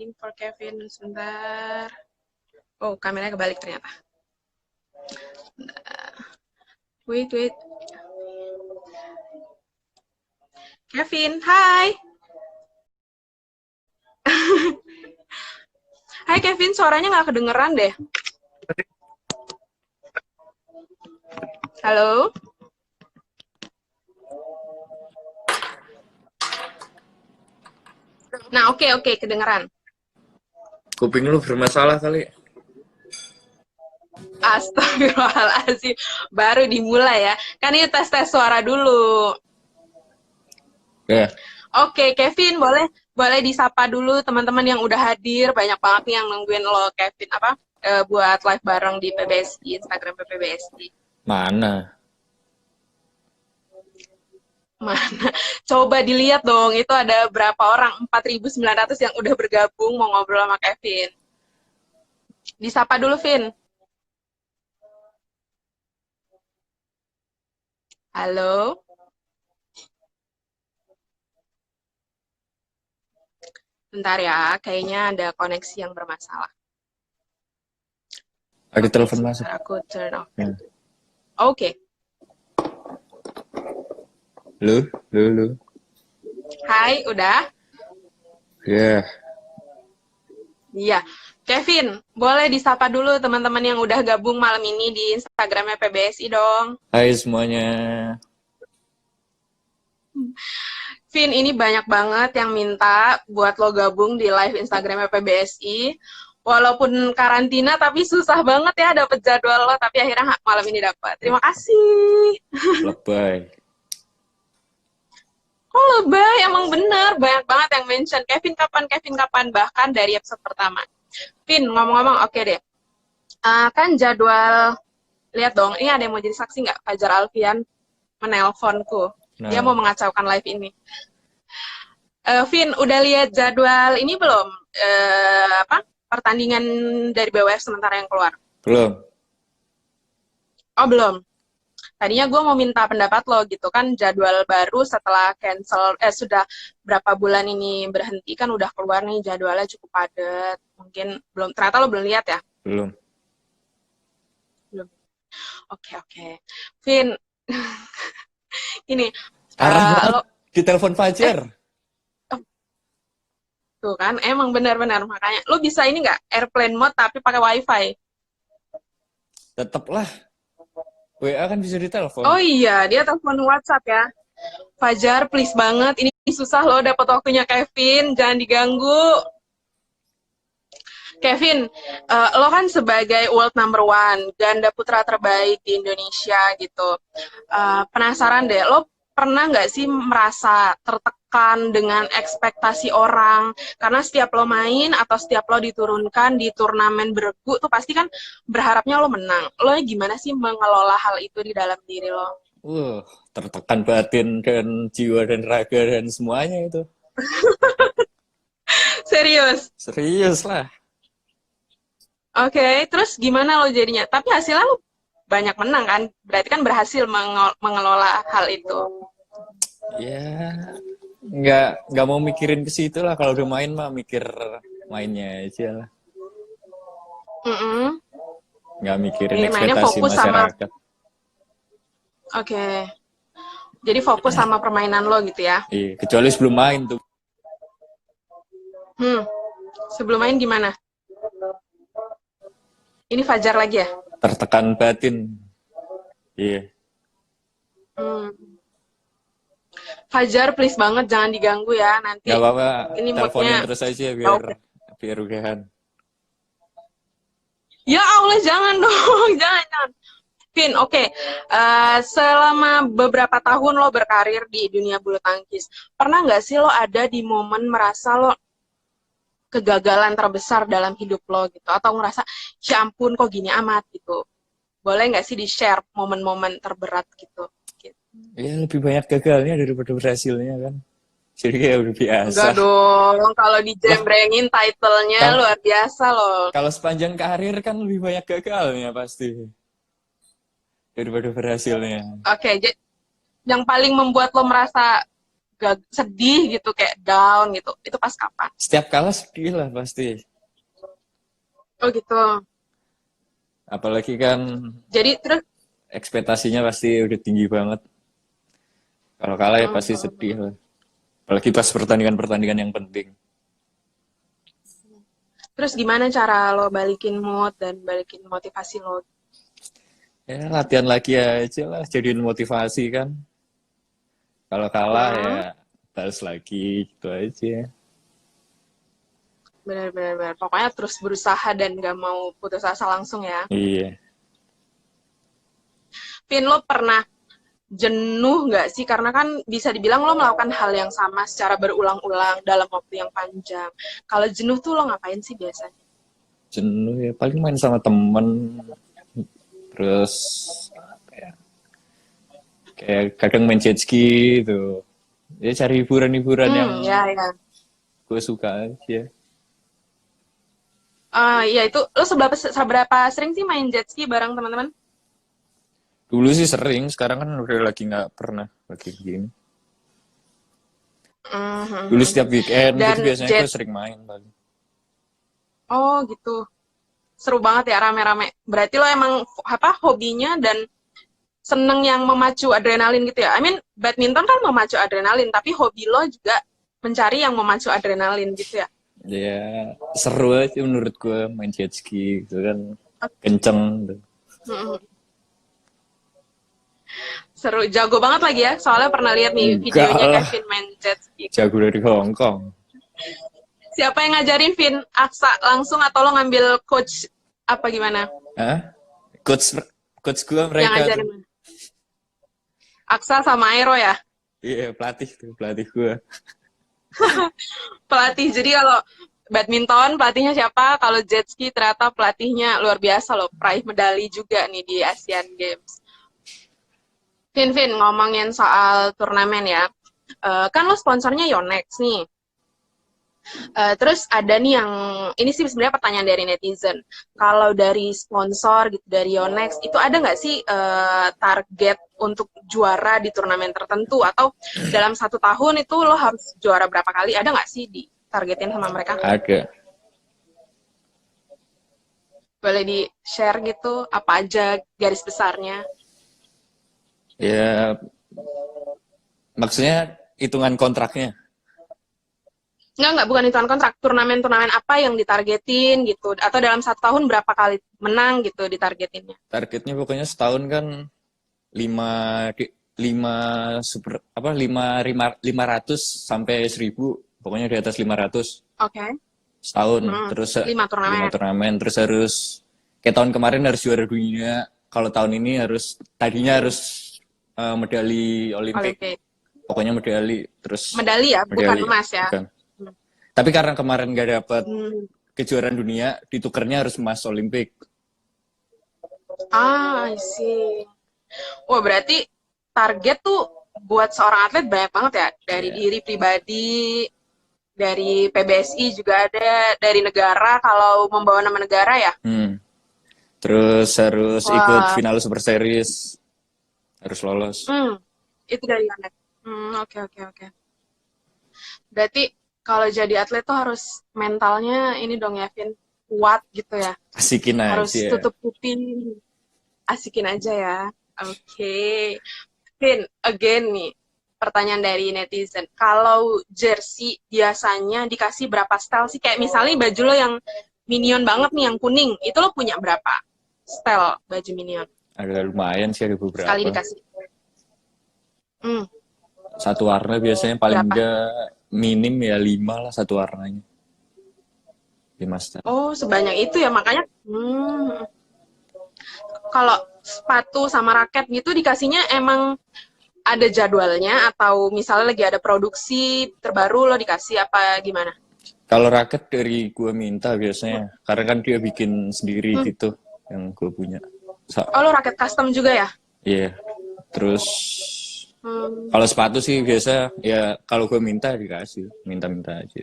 waiting for Kevin sebentar. Oh, kameranya kebalik ternyata. Wait. Kevin, hai. Hai Kevin, suaranya nggak kedengeran deh. Halo? Nah, oke, kedengeran. Kuping lu bermasalah kali. Astagfirullahaladzim, baru dimulai ya. Kan ini tes-tes suara dulu. Ya. Oke, Kevin, boleh disapa dulu teman-teman yang udah hadir. Banyak banget nih yang nungguin lo, Kevin, buat live bareng di PBSI, Instagram PBSI. Mana? Mana? Coba dilihat dong, itu ada berapa orang? 4.900 yang udah bergabung mau ngobrol sama Kevin. Disapa dulu, Vin. Halo? Bentar ya, kayaknya ada koneksi yang bermasalah. Ada telepon masuk. Aku turn off. Ya. Oke. Lu. Hai, udah? Ya. Iya. Kevin, boleh disapa dulu teman-teman yang udah gabung malam ini di Instagramnya PBSI dong. Hai semuanya. Vin, ini banyak banget yang minta buat lo gabung di live Instagramnya PBSI. Walaupun karantina, tapi susah banget ya dapet jadwal lo, tapi akhirnya malam ini dapat. Terima kasih. Lebay. Oh, lebay, emang bener. Banyak banget yang mention, Kevin kapan, bahkan dari episode pertama. Vin, ngomong-ngomong, oke deh. Kan jadwal, lihat dong, ini ada yang mau jadi saksi nggak? Fajar Alfian menelponku. Nah. Dia mau mengacaukan live ini. Vin, udah lihat jadwal ini belum? Pertandingan dari BWF sementara yang keluar? Belum. Oh, belum. Tadinya gue mau minta pendapat lo gitu kan, jadwal baru setelah cancel, sudah berapa bulan ini berhenti kan udah keluar nih jadwalnya cukup padat. Mungkin belum, ternyata lo belum lihat ya? Belum. Oke. Vin, ini. Lo di telepon Fajar. Tuh kan, emang benar-benar makanya. Lo bisa ini nggak, airplane mode tapi pakai wifi? Tetep lah. WA kan bisa ditelepon. Oh iya, dia telepon WhatsApp ya. Fajar, please banget. Ini susah loh dapat waktunya Kevin. Jangan diganggu. Kevin, lo kan sebagai world number one, ganda putra terbaik di Indonesia gitu. Penasaran deh, lo pernah nggak sih merasa tertekan dengan ekspektasi orang? Karena setiap lo main atau setiap lo diturunkan di turnamen beregu tuh pasti kan berharapnya lo menang. Lo gimana sih mengelola hal itu di dalam diri lo? Tertekan batin dan jiwa dan raga dan semuanya itu. Serius? Serius lah. Oke, terus gimana lo jadinya? Tapi hasilnya lo banyak menang kan? Berarti kan berhasil mengelola hal itu. Ya, nggak mau mikirin ke situ lah. Kalau udah main mah mikir mainnya aja lah. Nggak mikirin ekspektasi masyarakat. Oke. Jadi fokus sama permainan lo gitu ya? Iya, kecuali sebelum main tuh. Sebelum main gimana? Ini Fajar lagi ya? Tertekan batin. Iya. Fajar, please banget jangan diganggu ya nanti. Gak apa-apa, ini teleponin terus aja biar udahan. Ya Allah, jangan dong, jangan. Vin, oke. Selama beberapa tahun lo berkarir di dunia bulu tangkis, pernah nggak sih lo ada di momen merasa lo kegagalan terbesar dalam hidup lo gitu? Atau ngerasa, ya ampun kok gini amat gitu? Boleh nggak sih di-share momen-momen terberat gitu? Ya lebih banyak gagalnya daripada berhasilnya kan. Jadi kayak udah biasa. Enggak dong, kalau dijembrengin title-nya luar biasa loh. Kalau sepanjang karir kan lebih banyak gagalnya pasti daripada berhasilnya. Oke, yang paling membuat lo merasa sedih gitu, kayak down gitu? Itu pas kapan? Setiap kalah sedih lah pasti. Oh gitu. Apalagi kan Jadi terus, ekspektasinya pasti udah tinggi banget. Kalau kalah ya pasti sedih lah. Apalagi pas pertandingan-pertandingan yang penting. terus gimana cara lo balikin mood dan balikin motivasi lo? Ya latihan lagi aja lah, jadiin motivasi kan. Kalau kalah ya Hmm, balas lagi gitu aja. benar-benar. Pokoknya terus berusaha dan gak mau putus asa langsung ya. Iya. Vin, lo pernah jenuh nggak sih? Karena kan bisa dibilang lo melakukan hal yang sama secara berulang-ulang dalam waktu yang panjang. Kalau jenuh tuh lo ngapain sih biasanya? Jenuh ya paling main sama temen. Terus apa ya, kayak kadang main jet ski gitu. Ya cari hiburan-hiburan yang Ya, ya. gue suka aja. Ya itu, lo seberapa sering sih main jet ski bareng teman-teman? Dulu sih sering, sekarang kan udah lagi nggak pernah lagi gini. Dulu Mhm. setiap weekend gitu Dan biasanya gue jet, sering main paling. oh gitu. Seru banget ya rame-rame. Berarti lo emang apa hobinya dan seneng yang memacu adrenalin gitu ya? I mean, badminton kan memacu adrenalin, tapi hobi lo juga mencari yang memacu adrenalin gitu ya? Ya seru aja menurut gue main jet ski gitu kan, kenceng gitu. Mhm. Seru, jago banget lagi ya. Soalnya pernah lihat nih Enggak videonya lah, Kevin main jet ski. jago dari Hong Kong. Siapa yang ngajarin, Vin? Aksa langsung atau lo ngambil coach apa gimana? Hah? Coach coach gue Yang mereka tuh. ngajarin Aksa sama Aero ya? Iya, pelatih tuh, pelatih gue. Pelatih. Jadi kalau badminton pelatihnya siapa? Kalau jet ski ternyata pelatihnya luar biasa loh. Peraih medali juga nih di Asian Games. Vin, ngomongin soal turnamen ya. Kan lo sponsornya Yonex nih. Terus ada nih yang ini sih sebenarnya pertanyaan dari netizen. Kalau dari sponsor gitu dari Yonex itu ada nggak sih target untuk juara di turnamen tertentu atau dalam 1 tahun itu lo harus juara berapa kali? Ada nggak sih ditargetin sama mereka? Ada. Boleh di share gitu apa aja garis besarnya? Ya, maksudnya hitungan kontraknya. Enggak, bukan hitungan kontrak. Turnamen-turnamen apa yang ditargetin gitu? Atau dalam 1 tahun berapa kali menang gitu ditargetinnya? Targetnya pokoknya setahun kan lima lima super apa lima ratus sampai 1.000, pokoknya di atas 500 Oke. setahun. Terus 5 5 turnamen. turnamen, terus harus kayak tahun kemarin harus juara dunia. Kalau tahun ini tadinya harus medali Olimpik. Olimpik. Pokoknya medali, terus Medali ya, bukan medali emas ya. bukan. Tapi karena kemarin gak dapat Hmm. kejuaraan dunia, ditukernya harus emas Olimpik. I see. Wah, berarti target tuh buat seorang atlet banyak banget ya. Dari Ya. diri pribadi, dari PBSI juga ada, dari negara kalau membawa nama negara ya. Terus harus ikut Wah, final Super Series, harus lolos. itu dari Yonex. Oke. Berarti kalau jadi atlet tuh harus mentalnya ini dong ya, Vin, kuat gitu ya. Asikin Harus aja. tutup kuping, asikin aja ya. Oke. Vin, again nih, pertanyaan dari netizen. Kalau jersey biasanya dikasih berapa style sih? Kayak misalnya baju lo yang minion banget nih, yang kuning, itu lo punya berapa style baju minion? Agak lumayan sih, ada Sekali beberapa. dikasih. Hmm, Satu warna biasanya paling berapa? enggak minim ya 5 lah satu warnanya. 5 style. Oh, sebanyak itu ya, makanya. Kalau sepatu sama raket gitu dikasihnya emang ada jadwalnya atau misalnya lagi ada produksi terbaru lo dikasih apa gimana? Kalau raket dari gue minta biasanya, karena kan dia bikin sendiri Hmm. gitu yang gue punya. Oh, lo raket custom juga ya? Iya. Terus Hmm. kalau sepatu sih biasa ya kalau gue minta dikasih, minta-minta aja.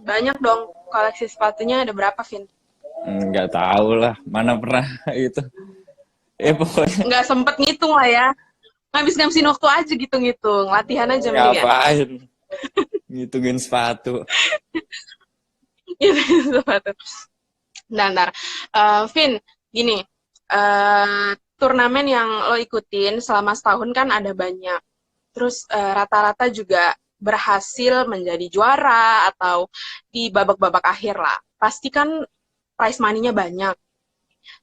Banyak dong koleksi sepatunya ada berapa, Vin? Nggak tahu lah, mana pernah itu. Ya pokoknya Nggak sempet ngitung lah ya. ngabisin waktu aja gitu-ngitung, latihan aja mending ya. Ngapain? Ngitungin sepatu. Gitu, sepatu. Bentar. Vin, gini, turnamen yang lo ikutin selama setahun kan ada banyak. Terus rata-rata juga berhasil menjadi juara atau di babak-babak akhir lah. Pasti kan prize money-nya banyak.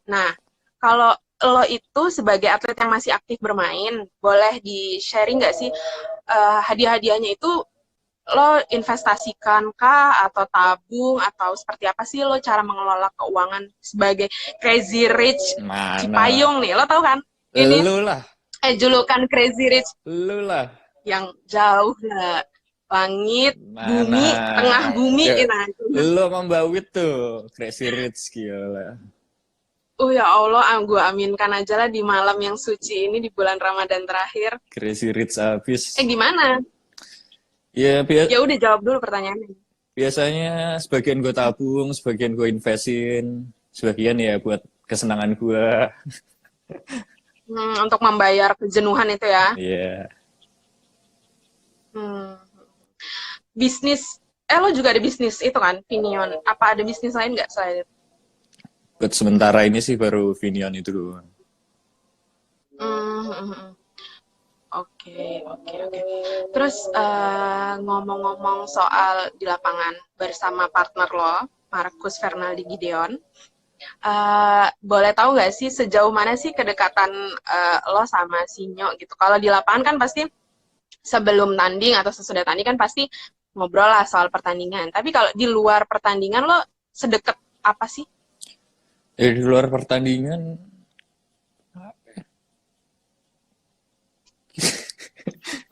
Nah, kalau lo itu sebagai atlet yang masih aktif bermain, boleh di-sharing nggak sih hadiah-hadiahnya itu lo investasikan kah atau tabung atau seperti apa sih lo cara mengelola keuangan sebagai Crazy Rich Mana? Cipayung nih, lo tau kan ini Lu lah. julukan Crazy Rich Lu lah. yang jauh lah, langit Mana? bumi tengah bumi Ya, gitu. lu membawit tuh. Crazy Rich gila. Ya Allah, gue aminkan aja lah di malam yang suci ini di bulan Ramadan terakhir. Crazy Rich abis. Gimana? Ya, Ya udah jawab dulu pertanyaannya. biasanya sebagian gue tabung, sebagian gue investin, sebagian ya buat kesenangan gue. Untuk membayar kejenuhan itu ya. Iya. Bisnis, lo juga ada bisnis itu kan, Vinion. Apa ada bisnis lain nggak selain itu? Buat sementara ini sih baru Vinion itu doang. Oke. Terus ngomong-ngomong soal di lapangan bersama partner lo, Marcus Fernaldi Gideon, boleh tahu nggak sih sejauh mana sih kedekatan lo sama Sinyo gitu? Kalau di lapangan kan pasti sebelum tanding atau sesudah tanding kan pasti ngobrol lah soal pertandingan. Tapi kalau di luar pertandingan lo sedekat apa sih? Di luar pertandingan,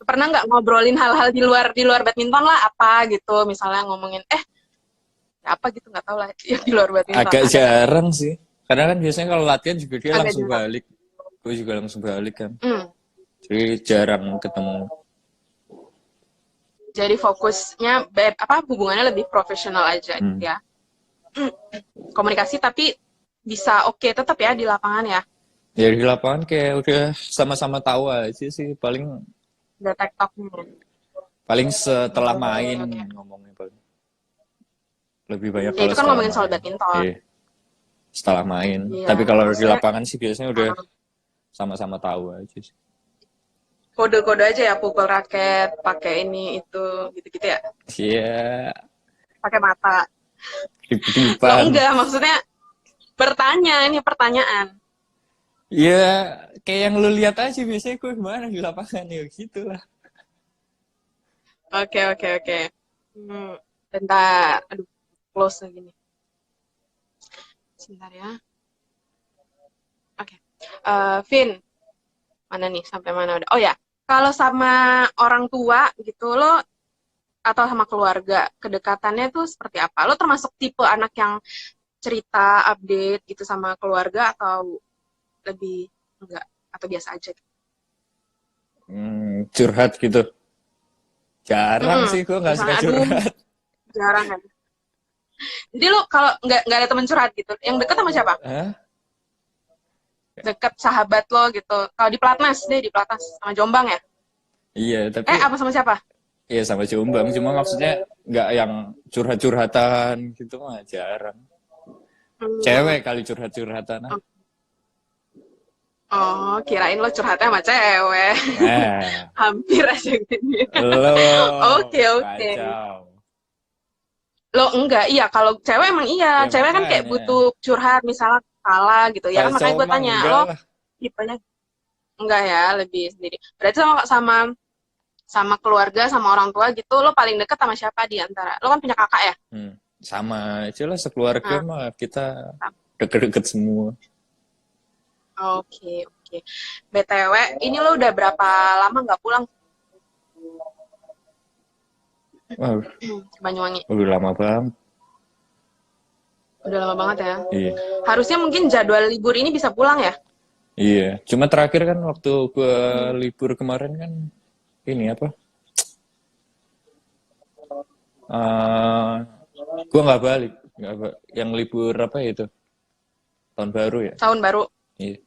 Pernah nggak ngobrolin hal-hal di luar badminton lah apa gitu? Misalnya ngomongin apa gitu nggak tahu lah ya di luar badminton. agak Ada jarang sih. Karena kan biasanya kalau latihan juga dia agak langsung jarang. balik. Gue juga langsung balik kan. Hmm. Jadi jarang ketemu. Jadi fokusnya hubungannya lebih profesional aja gitu ya. Komunikasi tapi bisa oke tetap ya di lapangan ya. Ya di lapangan kayak udah sama-sama tahu aja sih. Udah tektoknya. Paling setelah main Oke. ngomongnya paling. Lebih banyak Ya kalau itu kan setelah ngomongin soal main. badminton. Iya, setelah main. Iya, Tapi kalau di maksudnya lapangan sih biasanya udah sama-sama tahu aja sih. kode-kode aja ya, pukul raket, pakai ini itu gitu-gitu ya. Iya, Pakai mata. Lo klip-klipan. enggak, maksudnya bertanya, ini pertanyaan. Iya, kayak yang lu lihat aja biasanya gue gimana di lapangan ya gitu lah. Oke. Bentar, aduh, close lagi nih. Sebentar ya. Oke. Vin, mana nih, sampai mana udah? Oh ya, kalau sama orang tua gitu, lo atau sama keluarga, kedekatannya tuh seperti apa? Lo termasuk tipe anak yang cerita, update gitu sama keluarga atau lebih enggak? Atau biasa aja gitu? Curhat gitu. Jarang sih gue nggak suka Misalnya, aduh, curhat. jarang kan. Jadi lo kalau nggak ada teman curhat gitu, yang deket sama siapa? Hah? Deket sahabat lo gitu. Kalau di Platnas deh, di Platnas sama Jombang ya? Iya, tapi Apa sama siapa? iya sama Jombang. Cuma maksudnya nggak yang curhat-curhatan gitu mah jarang. Cewek kali curhat-curhatan. Oh, kirain lo curhatnya sama cewek. Nah, Hampir aja gini. lo Oke. kacau. Lo enggak, iya. Kalau cewek emang iya. Ya Cewek kan kayak makanya. butuh curhat, misalnya salah gitu. Ya Kalau kan makanya cowok gue mah tanya, enggak lo lah. tipenya enggak ya, lebih sendiri. Berarti sama keluarga, sama orang tua gitu, lo paling deket sama siapa di antara? Lo kan punya kakak ya? Sama aja lah sekeluarga Nah, mah kita deket-deket semua. Oke. BTW, ini lo udah berapa lama nggak pulang Wah, ke Banyuwangi? udah lama banget. Udah lama banget ya. Iya. Harusnya mungkin jadwal libur ini bisa pulang ya? Iya, cuma terakhir kan waktu gua libur kemarin kan ini apa? Gua nggak balik, yang libur apa ya itu? Tahun baru ya? Tahun baru. Iya.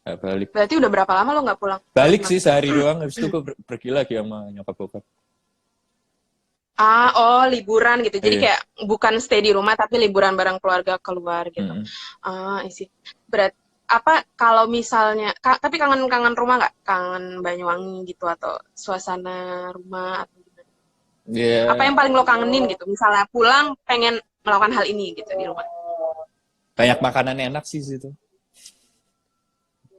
Nggak balik. Berarti udah berapa lama lo nggak pulang? Balik sih sehari doang, habis itu gue pergi lagi sama nyokap bokap. Oh, liburan gitu. Jadi Iya. kayak bukan stay di rumah, tapi liburan bareng keluarga keluar gitu. Mm-mm. Isi. Apa kalau misalnya, tapi kangen-kangen rumah nggak? Kangen Banyuwangi gitu atau suasana rumah atau gimana? Apa Iya, yang paling lo kangenin gitu? Misalnya pulang pengen melakukan hal ini gitu di rumah. banyak makanan enak sih situ.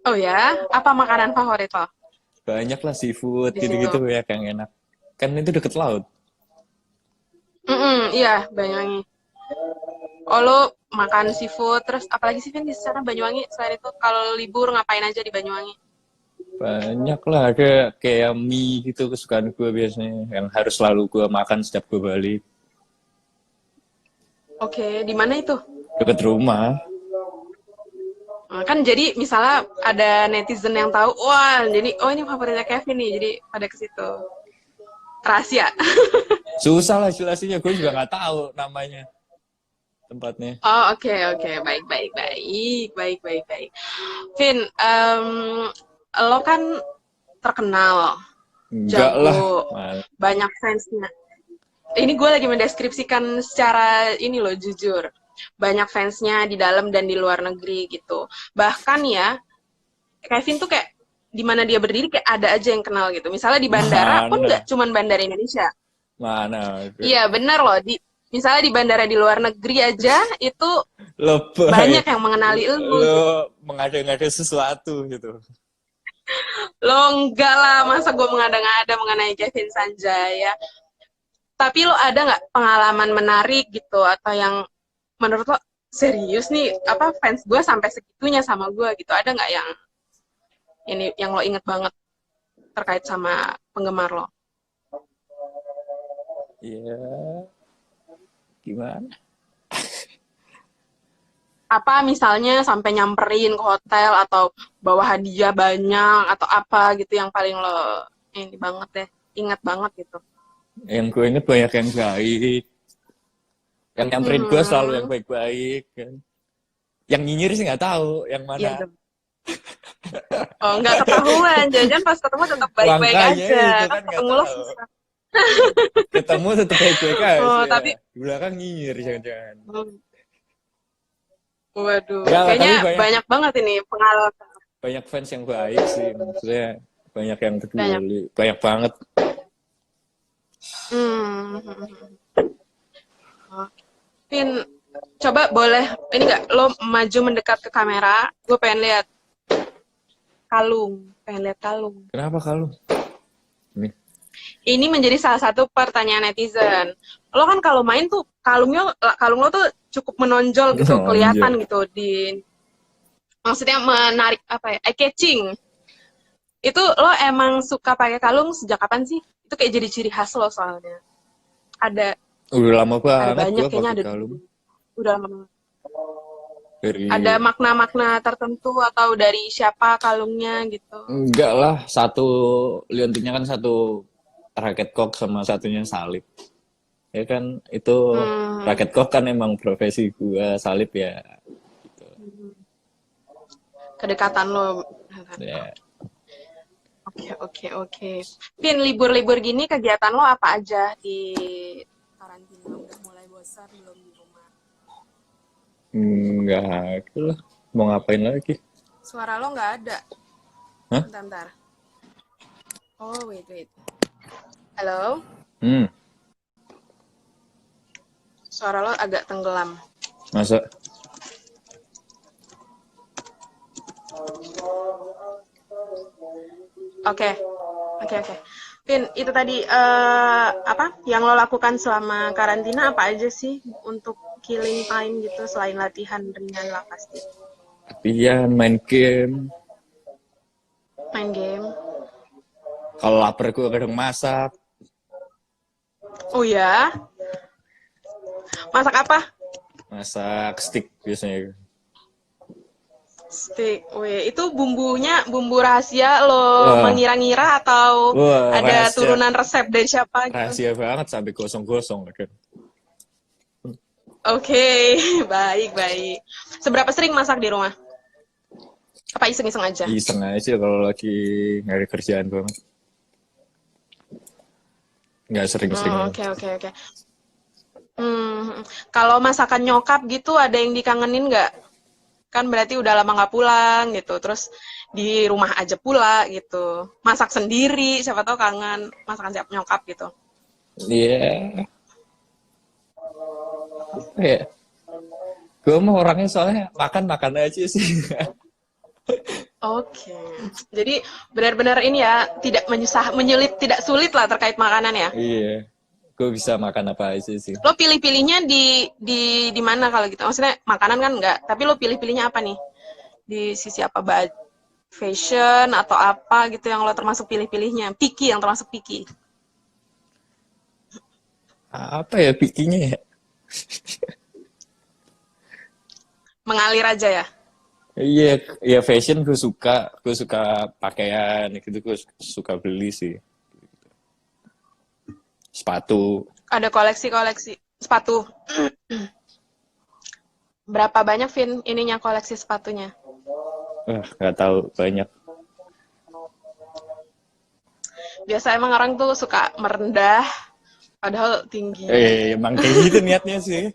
Oh ya, apa makanan favorit lo Banyak lah seafood di situ? gitu-gitu ya yang enak. Kan itu deket laut. Iya, Banyuwangi. Oh, lo makan seafood, terus apalagi sih Vin di sana Banyuwangi? Selain itu, kalau libur ngapain aja di Banyuwangi? Banyak lah, kayak mie gitu kesukaan gue biasanya. Yang harus selalu gue makan setiap gue balik. Oke, di mana itu? Deket rumah. Kan jadi misalnya ada netizen yang tahu, wah, jadi oh ini favoritnya Kevin nih, jadi pada ke situ. Rahasia. Susah lah jelasinnya, gue juga nggak tahu namanya tempatnya. Oh, oke. Baik, baik, baik. Baik, baik, baik. Vin, lo kan terkenal, Enggak lah. jago, banyak fansnya. Ini gue lagi mendeskripsikan secara ini loh, jujur. Banyak fansnya di dalam dan di luar negeri gitu. Bahkan ya, Kevin tuh kayak di mana dia berdiri kayak ada aja yang kenal gitu. Misalnya di bandara pun Mana? nggak cuman bandara Indonesia. Mana? Iya benar loh. Misalnya di bandara di luar negeri aja itu Lebay. banyak yang mengenali lu. Lo mengada-ngada sesuatu gitu. Lo enggak lah, masa gue mengada-ngada mengenai Kevin Sanjaya. Tapi lo ada nggak pengalaman menarik gitu atau yang menurut lo serius nih apa fans gue sampai segitunya sama gue gitu? Ada nggak yang lo inget banget terkait sama penggemar lo? Iya. Gimana? Apa misalnya sampai nyamperin ke hotel atau bawa hadiah banyak atau apa gitu yang paling lo ini banget deh, ingat banget gitu. Yang gue inget banyak yang baik. Yang nyamperin gue selalu yang baik-baik kan. Yang nyinyir sih nggak tahu yang Iya, mana. oh nggak ketahuan, jangan pas ketemu tetap baik-baik Makanya aja, itu kan kan nggak ketemu lo tahu. susah. Ketemu tetap baik-baik aja. Oh tapi, Di belakang nyinyir jangan-jangan. waduh, Enggak lah, kayaknya tapi banyak banget ini pengalaman. banyak fans yang baik sih. Maksudnya banyak yang Banyak. peduli. Banyak banget. Vin, coba boleh ini nggak lo maju mendekat ke kamera, gue pengen lihat kalung. Kenapa kalau? Ini menjadi salah satu pertanyaan netizen. Lo kan kalau main tuh kalung lo tuh cukup menonjol gitu, kelihatan gitu maksudnya menarik apa ya, eye catching. Itu lo emang suka pakai kalung sejak kapan sih? Itu kayak jadi ciri khas lo soalnya. Udah lama Ada banget banyak gue kayaknya pakai ada. kalung. Udah lama. Dari... Ada makna-makna tertentu atau dari siapa kalungnya gitu? Enggak lah, satu liontinnya kan satu raket kok sama satunya salib. Ya kan itu raket kok kan emang profesi gua, salib ya. Gitu. Kedekatan lo. Ya. Oke. Vin, libur-libur gini kegiatan lo apa aja di karantina? Udah mulai bosan belum di rumah? Enggak, lah. Mau ngapain lagi? Suara lo nggak ada. Hah? Bentar. Oh, wait. Halo? Suara lo agak tenggelam. Masa? Oke. Vin, itu tadi apa yang lo lakukan selama karantina apa aja sih untuk killing time gitu selain latihan ringan lah pasti. Latihan, main game. Main game. Kalau lapar gue kadang masak. Oh ya? Masak apa? Masak steak biasanya. Steak. Wih, itu bumbu rahasia lo mengira-ngira atau ada rahasia. Turunan resep dari siapa gitu? Rahasia banget sampai gosong-gosong kan. Oke, baik. Seberapa sering masak di rumah? Apa iseng-iseng aja? Iseng aja kalau lagi nggak ada kerjaan banget. Nggak sering-sering. Oke, oke, oke. Kalau masakan nyokap gitu ada yang dikangenin nggak? Kan berarti udah lama nggak pulang gitu. Terus di rumah aja pula gitu. Masak sendiri, siapa tahu kangen masakan siap nyokap gitu. Iya, ya. Gue mah orangnya soalnya makan-makan aja sih. Oke. Jadi benar-benar ini ya, tidak menyulit, tidak sulit lah terkait makanan ya. Iya, gue bisa makan apa aja sih. Lo pilih-pilihnya di mana kalau gitu? Maksudnya makanan kan enggak, tapi lo pilih-pilihnya apa nih? Di sisi apa? Fashion atau apa gitu yang lo termasuk pilih-pilihnya? Picky, yang termasuk picky. Apa ya pikinya ya? Mengalir aja ya. Iya, ya fashion gue suka pakaian gitu, gue suka beli sih. Sepatu, Ada koleksi-koleksi sepatu. Berapa banyak, Vin, ininya koleksi sepatunya? nggak tahu banyak. Biasa emang orang tuh suka merendah, padahal tinggi. Emang kayak gitu niatnya sih.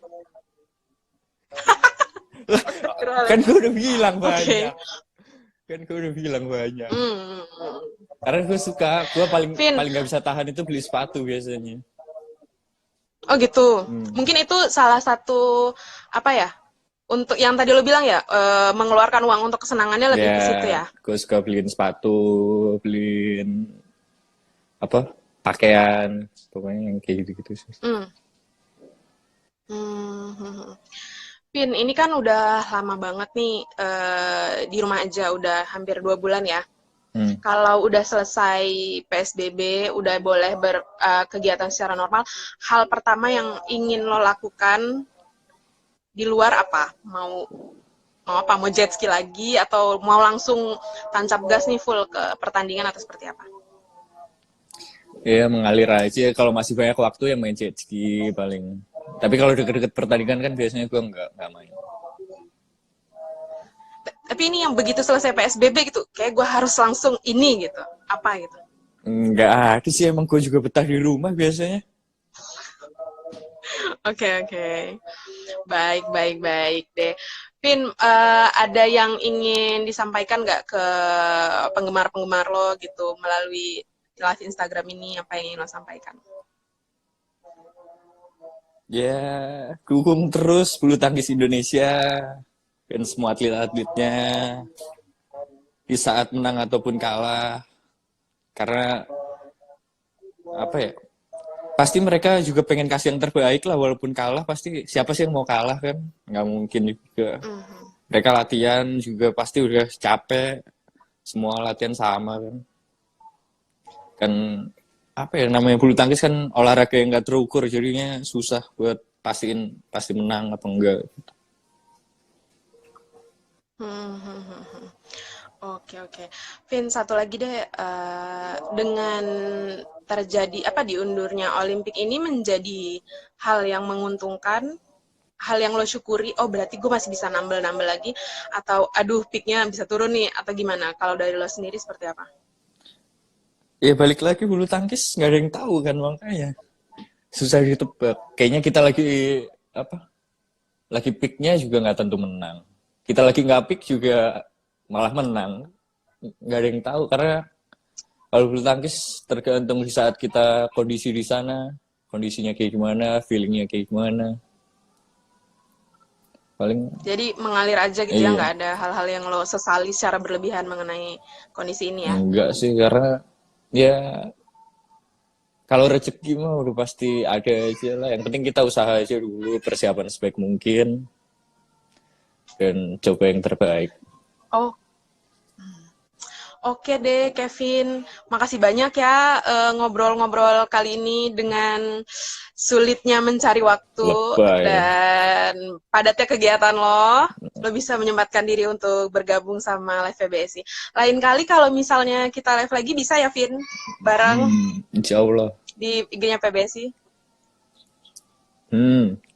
Kan gue udah bilang banyak. Kan gue udah bilang banyak. Karena gue Vin, paling nggak bisa tahan itu beli sepatu biasanya. oh gitu. Mungkin itu salah satu apa ya? Untuk yang tadi lo bilang ya, mengeluarkan uang untuk kesenangannya lebih ke situ ya. Gue suka beliin sepatu, beliin apa? Pakaian, pokoknya yang kayak gitu-gitu sih. Vin, ini kan udah lama banget nih di rumah aja, udah hampir 2 bulan ya. Kalau udah selesai PSBB, udah boleh berkegiatan secara normal, hal pertama yang ingin lo lakukan di luar apa? Mau apa? Mau jet ski lagi atau mau langsung tancap gas nih full ke pertandingan atau seperti apa? Ya mengalir aja. Kalau masih banyak waktu ya main jet ski paling. Tapi kalau deket-deket pertandingan kan biasanya gue nggak main. Tapi ini yang begitu selesai PSBB gitu, kayak gue harus langsung ini gitu. Apa gitu? Nggak ada sih, emang gue juga betah di rumah biasanya. Oke, oke. Baik, baik, baik deh. Vin, ada yang ingin disampaikan nggak ke penggemar-penggemar lo gitu melalui live Instagram ini, apa yang ingin lo sampaikan? Ya, dukung terus bulu tangkis Indonesia dan semua atlet-atletnya di saat menang ataupun kalah. Karena apa ya? Pasti mereka juga pengen kasih yang terbaik lah, walaupun kalah pasti siapa sih yang mau kalah kan? Nggak mungkin juga. Mereka latihan juga pasti udah capek, semua latihan sama kan. Kan apa ya namanya bulu tangkis kan olahraga yang nggak terukur, jadinya susah buat pastiin pasti menang atau enggak. Oke, oke. Vin, satu lagi deh, dengan terjadi diundurnya Olimpik ini menjadi hal yang menguntungkan, hal yang lo syukuri, oh berarti gue masih bisa nambel-nambel lagi, atau aduh peaknya bisa turun nih, atau gimana? Kalau dari lo sendiri seperti apa? Ya balik lagi bulu tangkis nggak ada yang tahu kan, makanya susah ditebak. Kayaknya kita lagi apa? Lagi peaknya juga nggak tentu menang. Kita lagi nggak peak juga malah menang. Nggak ada yang tahu karena kalau bulu tangkis tergantung di saat kita kondisi di sana, kondisinya kayak gimana, feelingnya kayak gimana. Paling Jadi mengalir aja gitu ya, iya. nggak ada hal-hal yang lo sesali secara berlebihan mengenai kondisi ini ya? Enggak sih, karena ya kalau rezeki mah udah pasti ada aja lah. Yang penting kita usaha aja dulu, persiapan sebaik mungkin, dan coba yang terbaik. Oh, oke deh, Kevin. Makasih banyak ya ngobrol-ngobrol kali ini dengan sulitnya mencari waktu Lebay. dan padatnya kegiatan lo. Lo bisa menyempatkan diri untuk bergabung sama Live PBSI. Lain kali kalau misalnya kita live lagi bisa ya, Vin? Bareng Insya Allah. di IG-nya PBSI.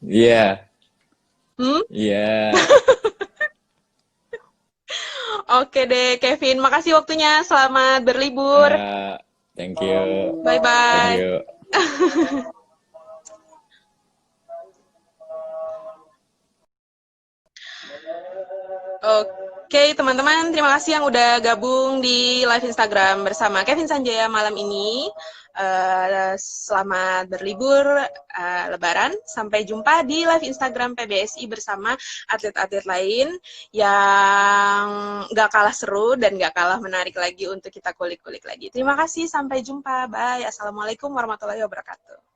Iya. Hmm? Iya. Oke deh, Kevin. Makasih waktunya. Selamat berlibur. Thank you. Thank Bye-bye. you. Oke, teman-teman, terima kasih yang udah gabung di live Instagram bersama Kevin Sanjaya malam ini. Selamat berlibur Lebaran. Sampai jumpa di live Instagram PBSI bersama atlet-atlet lain yang gak kalah seru dan gak kalah menarik lagi untuk kita kulik-kulik lagi. Terima kasih, sampai jumpa. Bye. Assalamualaikum warahmatullahi wabarakatuh.